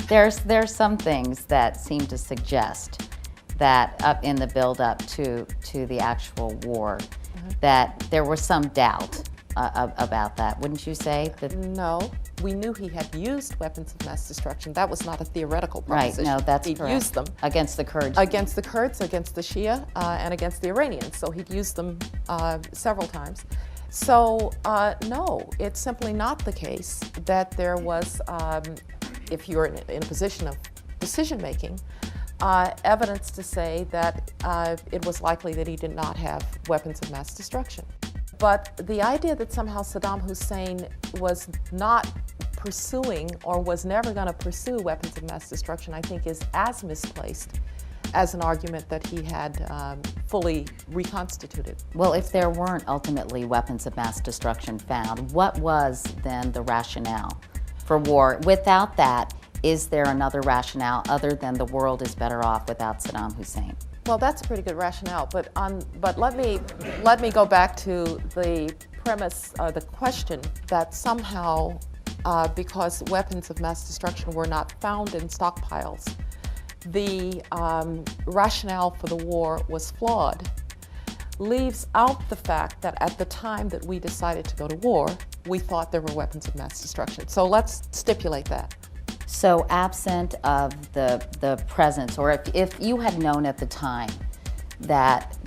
There's some things that seem to suggest that up in the build-up to the actual war, that there was some doubt about that. Wouldn't you say? That No, we knew he had used weapons of mass destruction. That was not a theoretical proposition. Right, no, that's He'd correct. used them. Against the Kurds. Against the Kurds, against the Shia, and against the Iranians. So he'd used them several times. So no, it's simply not the case that there was, if you're in a position of decision making, evidence to say that it was likely that he did not have weapons of mass destruction. But the idea that somehow Saddam Hussein was not pursuing or was never going to pursue weapons of mass destruction, I think, is as misplaced as an argument that he had fully reconstituted. Well, if there weren't ultimately weapons of mass destruction found, what was then the rationale for war? Without that, is there another rationale other than the world is better off without Saddam Hussein? Well, that's a pretty good rationale, but let me go back to the premise, the question that somehow, because weapons of mass destruction were not found in stockpiles, the rationale for the war was flawed, leaves out the fact that at the time that we decided to go to war, we thought there were weapons of mass destruction. So let's stipulate that. So absent of the presence, or if you had known at the time that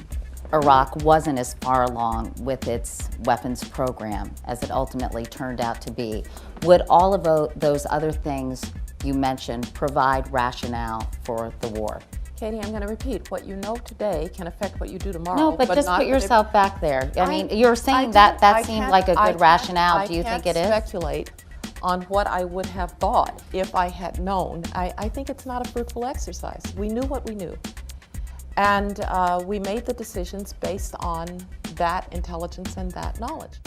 Iraq wasn't as far along with its weapons program as it ultimately turned out to be, would all of those other things you mentioned provide rationale for the war? Katie, I'm going to repeat, what you know today can affect what you do tomorrow. No, but just put yourself back there. I mean, you're saying that seemed like a good rationale. Do you think it is? I can't speculate on what I would have thought if I had known. I think it's not a fruitful exercise. We knew what we knew. And we made the decisions based on that intelligence and that knowledge.